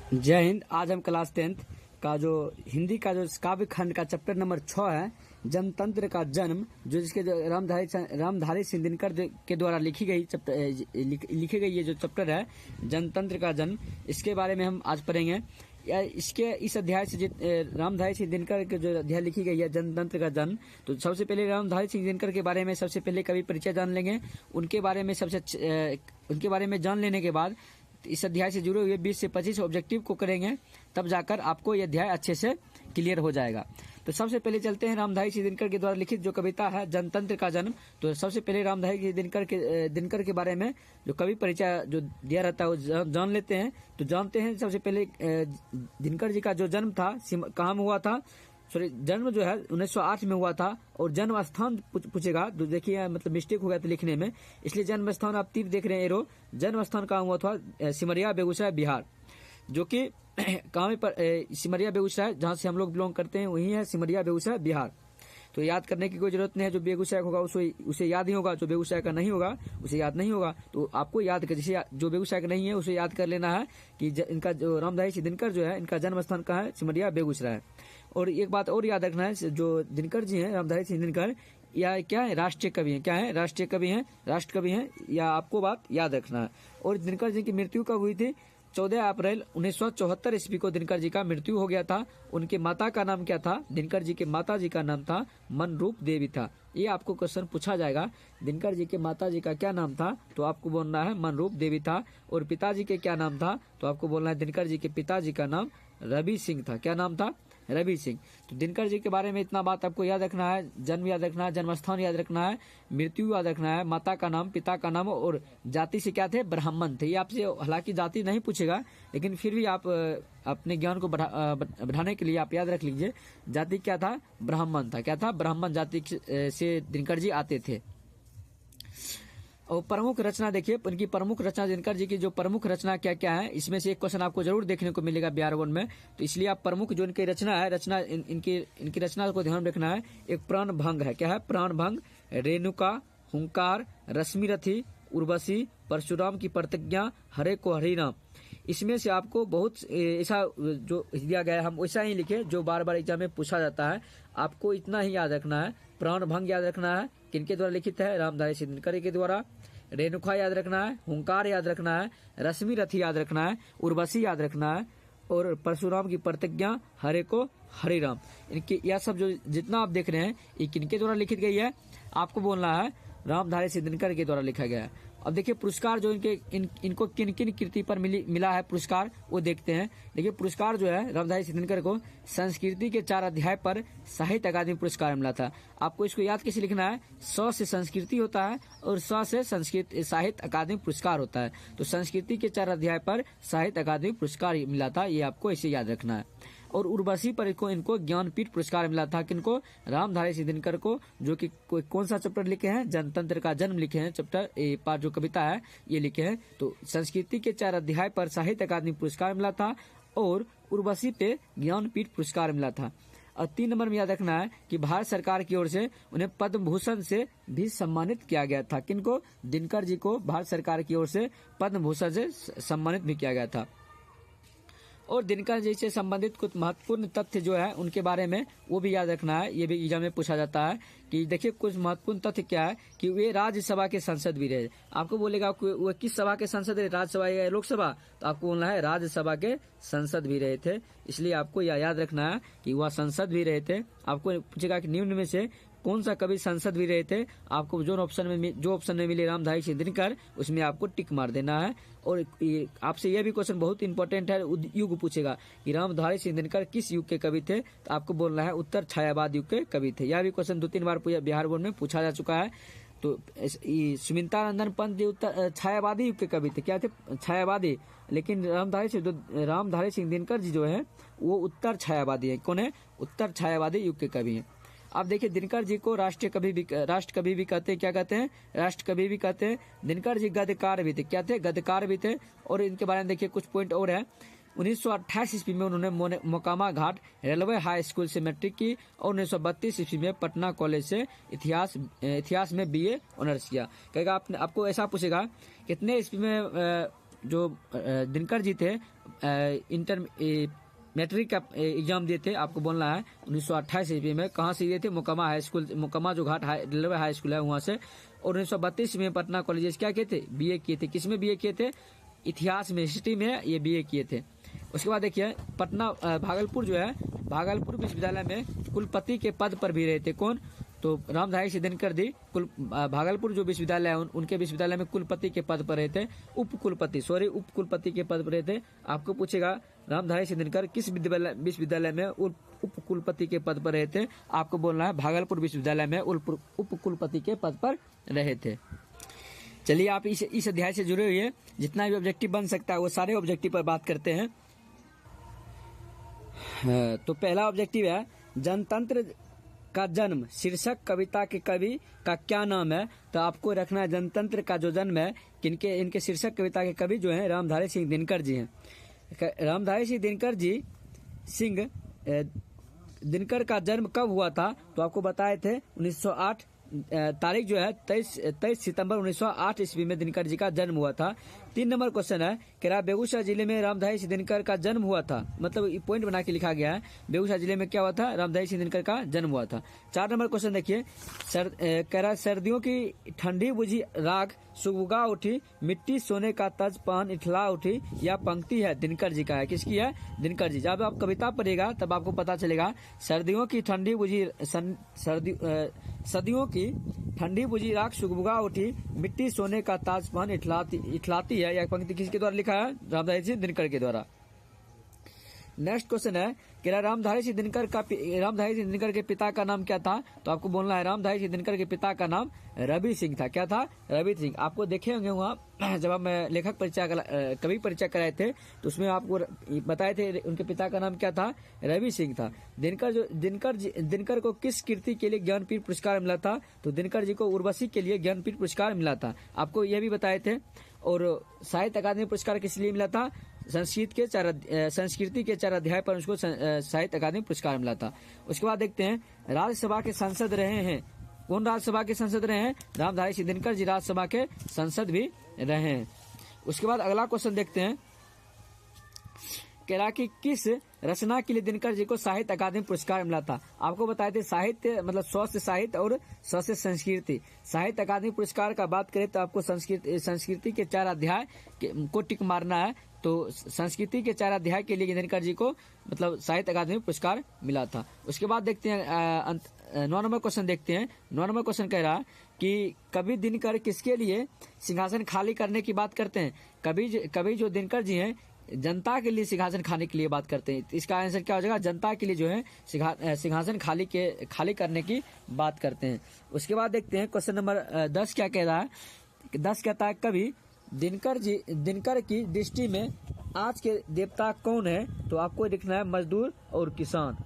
जय हिंद। आज हम क्लास 10th का जो हिंदी का जो काव्य खंड का चैप्टर नंबर 6 है, जनतंत्र का जन्म, जो जिसके जो रामधारी सिंह दिनकर के द्वारा लिखी गई ये जो चैप्टर है जनतंत्र का जन्म, इसके बारे में हम आज पढ़ेंगे। या इसके इस अध्याय से रामधारी सिंह दिनकर के जो अध्याय लिखी गई है जनतंत्र का जन्म, तो सबसे पहले रामधारी सिंह दिनकर के बारे में सबसे पहले कवि परिचय जान लेंगे। उनके बारे में जान लेने के बाद इस अध्याय से जुड़े हुए 20 से 25 ऑब्जेक्टिव को करेंगे, तब जाकर आपको यह अध्याय अच्छे से क्लियर हो जाएगा। तो सबसे पहले चलते हैं रामधारी सिंह दिनकर के द्वारा लिखित जो कविता है जनतंत्र का जन्म। तो सबसे पहले रामधारी सिंह दिनकर के बारे में जो कवि परिचय जो दिया रहता है वो जान लेते हैं। तो जानते हैं सबसे पहले दिनकर जी का जो जन्म था कहाँ में हुआ था। जन्म जो है 1908 में हुआ था। और जन्म स्थान पूछेगा तो देखिए मतलब मिस्टेक हो गया था लिखने में, इसलिए जन्म स्थान आप तीर देख रहे हैं एरो। जन्म स्थान कहाँ हुआ था? सिमरिया बेगूसराय बिहार, जो कि कहाँ में सिमरिया बेगूसराय जहाँ से हम लोग बिलोंग करते हैं वही है सिमरिया बेगूसराय बिहार। तो याद करने की कोई जरूरत नहीं है, जो बेगूसराय होगा उसे याद ही होगा, जो बेगूसराय का नहीं होगा उसे याद नहीं होगा। तो आपको याद कर जैसे जो बेगूसराय का नहीं है उसे याद कर लेना है कि इनका जो रामधारी सिंह दिनकर जो है इनका जन्म स्थान कहाँ है? सिमरिया बेगूसराय। और एक बात और याद रखना है, जो दिनकर जी हैं रामधारी सिंह दिनकर या क्या है? राष्ट्रीय कवि हैं। क्या है? राष्ट्रीय कवि हैं, राष्ट्र कवि हैं, या आपको बात याद रखना है। और दिनकर जी की मृत्यु कब हुई थी? 14 अप्रैल 1974 ईस्वी को दिनकर जी का मृत्यु हो गया था। उनके माता का नाम क्या था? दिनकर जी के माता जी का नाम था मनरूप देवी था। ये आपको क्वेश्चन पूछा जाएगा, दिनकर जी के माता जी का क्या नाम था? तो आपको बोलना है मनरूप देवी था। और पिताजी के क्या नाम था? तो आपको बोलना है दिनकर जी के पिताजी का नाम रवि सिंह था। क्या नाम था? रवि सिंह। तो दिनकर जी के बारे में इतना बात आपको याद रखना है, जन्म याद रखना है, जन्म स्थान याद रखना है, मृत्यु याद रखना है, माता का नाम, पिता का नाम, और जाति से क्या थे? ब्राह्मण थे। ये आपसे हालांकि जाति नहीं पूछेगा, लेकिन फिर भी आप अपने ज्ञान को बढ़ाने के लिए आप याद रख लीजिए, जाति क्या था? ब्राह्मण था। क्या था? ब्राह्मण जाति से दिनकर जी आते थे। और प्रमुख रचना देखिए, इनकी प्रमुख रचना दिनकर जी की जो प्रमुख रचना क्या क्या है, इसमें से एक क्वेश्चन आपको जरूर देखने को मिलेगा बिहार वन में। तो इसलिए आप प्रमुख जो इनकी रचना है, इनकी रचना को ध्यान रखना है। एक प्राण भंग है। क्या है? प्राण भंग, रेणुका, हुंकार, रश्मि रथी, उर्वशी, परशुराम की प्रतिज्ञा, हरे को हरिनाम। इसमें से आपको बहुत ऐसा जो दिया गया है हम वैसा ही लिखे जो बार बार एग्जाम में पूछा जाता है। आपको इतना ही याद रखना है। प्राण भंग याद रखना है, किनके द्वारा लिखित है? रामधारी सिंह दिनकर के द्वारा। रेणुका याद रखना है, हुंकार याद रखना है, रश्मि रथी याद रखना है, उर्वशी याद रखना है, और परशुराम की प्रतिज्ञा, हरे को हरिराम। इनके यह सब जो जितना आप देख रहे हैं ये किनके द्वारा लिखित गई है? आपको बोलना है रामधारी सिंह दिनकर के द्वारा लिखा गया है। अब देखिए पुरस्कार जो इनको किन किन कृति पर मिला है पुरस्कार, वो देखते हैं। देखिए पुरस्कार जो है रामधारी सिंह दिनकर को संस्कृति के 4 अध्याय पर साहित्य अकादमी पुरस्कार मिला था। आपको इसको याद कैसे लिखना है? स से संस्कृति होता है और स से संस्कृत साहित्य अकादमी पुरस्कार होता है। तो संस्कृति के 4 अध्याय पर साहित्य अकादमी पुरस्कार मिला था, ये आपको ऐसे याद रखना है। और उर्वशी पर इनको ज्ञानपीठ पुरस्कार मिला था। किनको? रामधारी सिंह दिनकर को, जो कि कौन सा चैप्टर लिखे हैं? जनतंत्र का जन्म लिखे हैं चैप्टर पार्ट जो कविता है ये लिखे हैं। तो संस्कृति के 4 अध्याय पर साहित्य अकादमी पुरस्कार मिला था और उर्वशी पे ज्ञानपीठ पुरस्कार मिला था। और 3 नंबर में याद रखना है कि भारत सरकार की ओर से उन्हें पद्म भूषण से भी सम्मानित किया गया था। किनको? दिनकर जी को भारत सरकार की ओर से पद्म भूषण से सम्मानित भी किया गया था। और दिनकर जी से संबंधित कुछ महत्वपूर्ण तथ्य जो है उनके बारे में वो भी याद रखना है। ये भी एग्जाम में पूछा जाता है कि देखिए कुछ महत्वपूर्ण तथ्य क्या है कि वे राज्यसभा के सांसद भी रहे। आपको बोलेगा वो किस सभा के सांसद रहे, राज्यसभा या लोकसभा? तो आपको बोलना है राज्यसभा के सांसद भी रहे थे। इसलिए आपको यह याद रखना है कि वह सांसद भी रहे थे। आपको पूछेगा कि निम्न में से कौन सा कवि संसद भी रहे थे? आपको जो ऑप्शन में मिले रामधारी सिंह दिनकर, उसमें आपको टिक मार देना है। और आपसे यह भी क्वेश्चन बहुत इंपॉर्टेंट है, युग पूछेगा कि रामधारी सिंह दिनकर किस युग के कवि थे? तो आपको बोलना है उत्तर छायावाद युग के कवि थे। यह भी क्वेश्चन 2-3 बार बिहार बोर्ड में पूछा जा चुका है। तो सुमित्रानंदन पंत जी उत्तर छायावादी युग के कवि थे। क्या थे? छायावादी। लेकिन रामधारी सिंह दिनकर जी जो है वो उत्तर छायावादी है। कौन है? उत्तर छायावादी युग के कवि हैं। आप देखिए दिनकर जी को राष्ट्र कवि भी कहते हैं। क्या कहते हैं? राष्ट्र कवि भी कहते हैं। दिनकर जी गद्यकार भी थे। क्या थे? गद्यकार भी थे। और इनके बारे में देखिए कुछ पॉइंट और है। 1928 ईस्वी में उन्होंने मोकामा घाट रेलवे हाई स्कूल से मैट्रिक की और 1932 ईस्वी में पटना कॉलेज से इतिहास में BA ऑनर्स किया। कहेगा आपको ऐसा पूछेगा कितने ईस्वी में जो दिनकर जी थे इंटर मैट्रिक का एग्जाम दिए थे, आपको बोलना है 1928 ईस्वी में। कहाँ से दिए थे? मोकामा हाई स्कूल, मोकामा जो घाट रेलवे हाई स्कूल है वहाँ से। और 1932 में पटना कॉलेज क्या किए थे? बीए किए थे। किस में बीए किए थे? इतिहास में, हिस्ट्री में ये बीए किए थे। उसके बाद देखिए पटना भागलपुर जो है, भागलपुर विश्वविद्यालय में कुलपति के पद पर भी रहे थे। कौन? तो रामधारी सिंह दिनकर जी भागलपुर जो विश्वविद्यालय है उनके विश्वविद्यालय में कुलपति के पद पर रहे थे, उप कुलपति के पद पर रहे थे। आपको पूछेगा रामधारी सिंह दिनकर किस विश्वविद्यालय में उप कुलपति के पद पर रहे थे? आपको बोलना है भागलपुर विश्वविद्यालय में उप कुलपति के पद पर रहे थे। चलिए आप इस अध्याय से जुड़े हुए जितना भी ऑब्जेक्टिव बन सकता है वो सारे ऑब्जेक्टिव पर बात करते हैं। तो पहला ऑब्जेक्टिव है जनतंत्र का जन्म शीर्षक कविता के कवि का क्या नाम है? तो आपको रखना है जनतंत्र का जो जन्म है इनके शीर्षक कविता के कवि जो हैं रामधारी सिंह दिनकर जी हैं। रामधारी सिंह दिनकर का जन्म कब हुआ था? तो आपको बताए थे 1908 तारीख जो है 23 सितंबर 1908 ईस्वी में दिनकर जी का जन्म हुआ था। 3 नंबर क्वेश्चन है कि बेगूसराय जिले में रामधारी सिंह दिनकर का जन्म हुआ था, मतलब पॉइंट बना के लिखा गया है बेगूसराय जिले में क्या हुआ था? रामधारी सिंह दिनकर का जन्म हुआ था। 4 नंबर क्वेश्चन देखिए सर्दियों की ठंडी बुझी राख सुगबुगा उठी, मिट्टी सोने का तज पहन इठला उठी, यह पंक्ति है दिनकर जी का है। किसकी है? दिनकर जी। जब आप कविता पढ़ेगा तब आपको पता चलेगा सदियों की ठंडी बुझी राख सुगबुगा उठी, मिट्टी सोने का ताज पहन इठलाती है, यह पंक्ति किसके द्वारा लिखा है? रामधारी सिंह दिनकर के द्वारा। नेक्स्ट क्वेश्चन है कि रामधारी सिंह दिनकर के पिता का नाम क्या था? तो आपको बोलना है रामधारी सिंह दिनकर के पिता का नाम रवि सिंह था। क्या था? रवि सिंह। आपको देखे होंगे वहाँ जब हम लेखक परिचय कवि परिचय कराए थे तो उसमें आपको बताए थे उनके पिता का नाम क्या था? रवि सिंह था। दिनकर को किस कृति के लिए ज्ञानपीठ पुरस्कार मिला था? तो दिनकर जी को उर्वशी के लिए ज्ञानपीठ पुरस्कार मिला था। आपको यह भी बताए थे। और साहित्य अकादमी पुरस्कार किस लिए मिला था? संस्कृति के 4 अध्याय पर उसको साहित्य अकादमी पुरस्कार मिला था। उसके बाद देखते हैं राज्यसभा के सांसद रहे हैं। कौन राज्यसभा के सांसद रहे हैं? रामधारी सिंह दिनकर जी राज्यसभा के सांसद भी रहे हैं। उसके बाद अगला क्वेश्चन देखते हैं कि किस रचना के लिए दिनकर जी को साहित्य अकादमी पुरस्कार मिला था? आपको बताए थे साहित्य मतलब स्वस्थ साहित्य और स्वस्थ संस्कृति। साहित्य अकादमी पुरस्कार का बात करें तो आपको संस्कृति के 4 अध्याय को टिक मारना है। तो संस्कृति के 4 अध्याय के लिए दिनकर जी को मतलब साहित्य अकादमी पुरस्कार मिला था। उसके बाद देखते हैं 9 नंबर क्वेश्चन देखते हैं। 9 नंबर क्वेश्चन कह रहा कि कवि दिनकर किसके लिए सिंहासन खाली करने की बात करते हैं? कवि जो दिनकर जी हैं जनता के लिए सिंहासन खाने के लिए बात करते हैं। इसका आंसर क्या हो जाएगा? जनता के लिए जो है सिंहासन खाली करने की बात करते हैं। उसके बाद देखते हैं क्वेश्चन नंबर 10 क्या कह रहा है? 10 कहता है कवि दिनकर की दृष्टि में आज के देवता कौन है? तो आपको लिखना है मजदूर और किसान।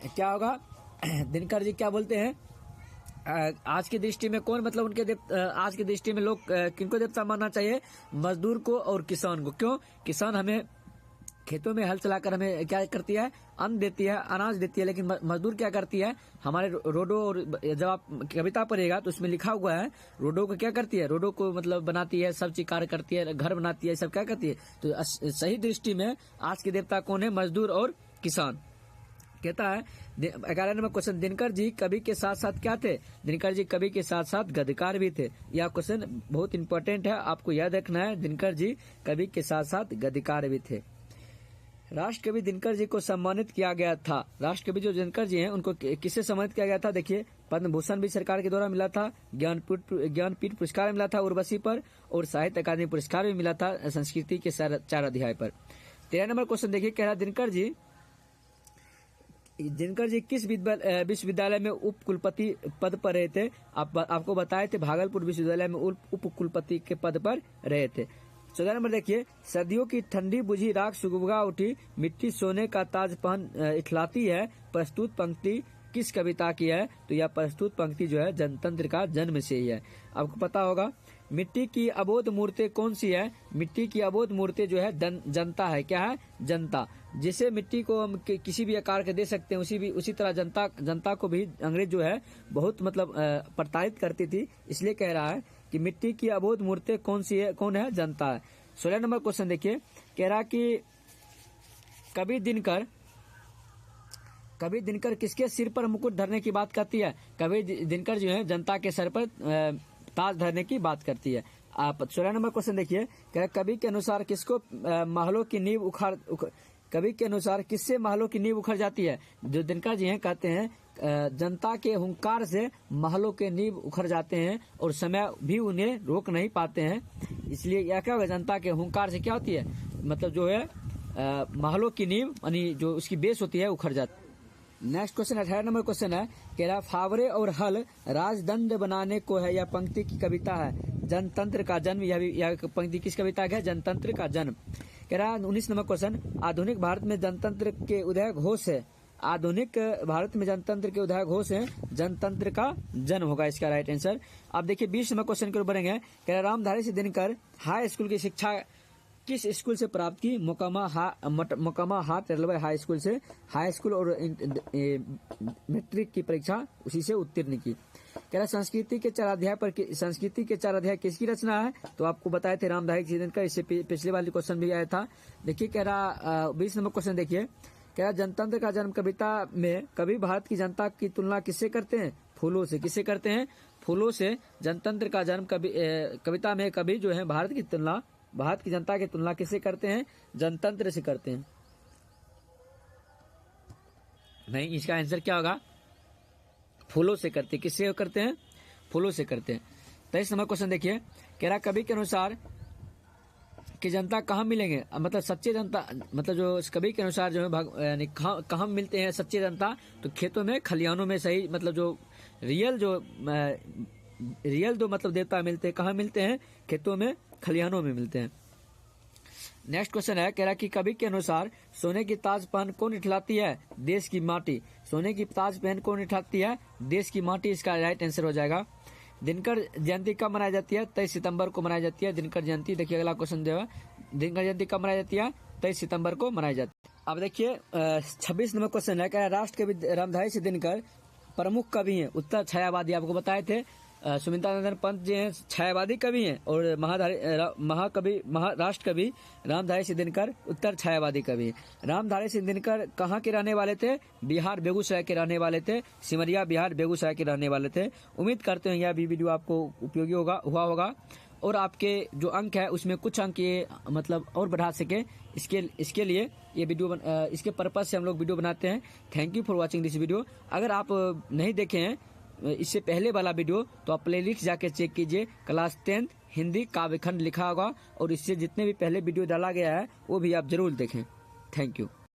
क्या होगा? दिनकर जी क्या बोलते हैं? आज की दृष्टि में कौन, मतलब उनके आज की दृष्टि में लोग किनको देवता मानना चाहिए? मजदूर को और किसान को। क्यों? किसान हमें खेतों में हल चलाकर हमें क्या करती है? अन्न देती है, अनाज देती है। लेकिन मजदूर क्या करती है? हमारे रोडों, और जब आप कविता पढ़ेगा तो उसमें लिखा हुआ है रोडों को क्या करती है? रोडों को मतलब बनाती है, सब चीज कार्य करती है, घर बनाती है, सब क्या करती है? तो सही दृष्टि में आज के देवता कौन है? मजदूर और किसान। कहता है 11 नंबर क्वेश्चन, दिनकर जी कवि के साथ साथ क्या थे? दिनकर जी कवि के साथ साथ गद्यकार भी थे। यह क्वेश्चन बहुत इंपॉर्टेंट है, आपको याद रखना है। दिनकर जी कवि के साथ साथ गद्यकार भी थे। राष्ट्रकवि दिनकर जी को सम्मानित किया गया था। राष्ट्रकवि जो दिनकर जी हैं उनको किससे सम्मानित किया गया था? देखिए पद्म भूषण भी सरकार के द्वारा मिला था, ज्ञानपीठ पुरस्कार मिला था उर्वशी पर, और साहित्य अकादमी पुरस्कार भी मिला था संस्कृति के 4 अध्याय पर। 13 नंबर क्वेश्चन देखिए, कह रहा दिनकर जी किस विश्वविद्यालय में उप कुलपति पद पर रहे थे? आपको बताए थे भागलपुर विश्वविद्यालय में उप कुलपति के पद पर रहे थे। 14 नंबर देखिए, सर्दियों की ठंडी बुझी राख सुगबुगा उठी, मिट्टी सोने का ताज पहन इठलाती है, प्रस्तुत पंक्ति किस कविता की है? तो यह प्रस्तुत पंक्ति जो है जनतंत्र का जन्म से ही है। आपको पता होगा मिट्टी की अबोध मूर्ति कौन सी है? मिट्टी की अबोध मूर्ति जो है जनता है। क्या है? जनता। जिसे मिट्टी को हम किसी भी आकार के दे सकते हैं, उसी तरह जनता को भी अंग्रेज जो है बहुत मतलब प्रताड़ित करती थी। इसलिए कह रहा है कि मिट्टी की अबोध मूर्ति कौन है? जनता है। 16 नंबर क्वेश्चन देखिए, कह रहा कि कभी दिनकर किसके सिर पर मुकुट धरने की बात करती है? कभी दिनकर जो है जनता के सर पर ताज धरने की बात करती है। आप 16 नंबर क्वेश्चन देखिए, कह रहा कवि के अनुसार किसको महलों की नींव कवि के अनुसार किससे महलों की नींव उखड़ जाती है? जो दिनकर जी हैं कहते हैं जनता के हुंकार से महलों के नींव उखड़ जाते हैं और समय भी उन्हें रोक नहीं पाते हैं। इसलिए यह क्या होगा? जनता के हुंकार से क्या होती है? मतलब जो है महलों की नींव यानी जो उसकी बेस होती है उखड़ जाती है। नेक्स्ट क्वेश्चन 18 नंबर क्वेश्चन है, कह रहा फावरे और हल राजदंड बनाने को है। यह पंक्ति की कविता है जनतंत्र का जन्म। यह पंक्ति किस कविता का है? जनतंत्र का जन्म। कह रहा 19 नंबर क्वेश्चन, आधुनिक भारत में जनतंत्र के उदय घोष है। आधुनिक भारत में जनतंत्र के उदय घोष है जनतंत्र का जन्म होगा इसका राइट आंसर। अब देखिए 20 नंबर क्वेश्चन की ओर बढ़ेंगे। कह रहा रामधारी सिंह दिनकर हाई स्कूल की शिक्षा किस स्कूल से प्राप्त की? मोकामा हाट रेलवे हाई स्कूल से हाई स्कूल और मैट्रिक की परीक्षा उसी से उत्तीर्ण की। कह रहा संस्कृति के 4 अध्याय किसकी रचना है? तो आपको बताए थे रामधारी सिंह दिनकर। इससे पिछले वाले क्वेश्चन भी आया था। देखिए कह रहा 20 नंबर क्वेश्चन देखिए, कह रहा जनतंत्र का जन्म कविता में कवि भारत की जनता की तुलना किससे करते हैं? फूलों से। किससे करते हैं? फूलों से। जनतंत्र का जन्म कविता में कवि जो है भारत की जनता की तुलना किससे करते हैं? जनतंत्र से करते हैं। नहीं, इसका आंसर क्या होगा? फूलों से करते हैं। किससे करते हैं? फूलों से करते हैं। 23 नंबर क्वेश्चन देखिए, कह रहा कवि के अनुसार कि जनता कहाँ मिलेंगे? मतलब सच्चे जनता, मतलब जो कवि के अनुसार जो है यानी कहाँ मिलते हैं सच्चे जनता? तो खेतों में, खलिहानों में। सही, मतलब जो रियल दो मतलब देवता मिलते हैं, कहाँ मिलते हैं? खेतों में, खलिहानों में मिलते हैं। नेक्स्ट क्वेश्चन है, कह रहा कि कवि के अनुसार सोने की ताज पहन कौन इठलाती है? देश की माटी। सोने की ताज पहन कौन इठलाती है? देश की माटी इसका राइट आंसर हो जाएगा। दिनकर जयंती कब मनाई जाती है? 23 सितंबर को मनाई जाती है दिनकर जयंती। देखिए अगला क्वेश्चन जो है, दिनकर जयंती कब मनाई जाती है? 23 सितंबर को मनाई जाती है। अब देखिए 26 नंबर क्वेश्चन है, कह रहा राष्ट्र कवि रामधारी सिंह दिनकर प्रमुख कवि हैं। उत्तर छायावादी, आपको बताए थे सुमित्रानंदन पंत जी हैं छायावादी कवि हैं और राष्ट्र कवि रामधारी सिंह दिनकर उत्तर छायावादी कवि हैं। रामधारी सिंह दिनकर कहाँ के रहने वाले थे? बिहार बेगूसराय के रहने वाले थे। सिमरिया बिहार बेगूसराय के रहने वाले थे। उम्मीद करते हैं यह भी वीडियो आपको उपयोगी हुआ होगा और आपके जो अंक है उसमें कुछ अंक ये मतलब और बढ़ा सके, इसके लिए ये वीडियो इसके पर्पज से हम लोग वीडियो बनाते हैं। Thank you for watching this video. अगर आप नहीं देखे हैं इससे पहले वाला वीडियो तो आप प्लेलिस्ट जाके चेक कीजिए। क्लास 10th हिंदी काव्यखंड लिखा होगा और इससे जितने भी पहले वीडियो डाला गया है वो भी आप जरूर देखें। Thank you.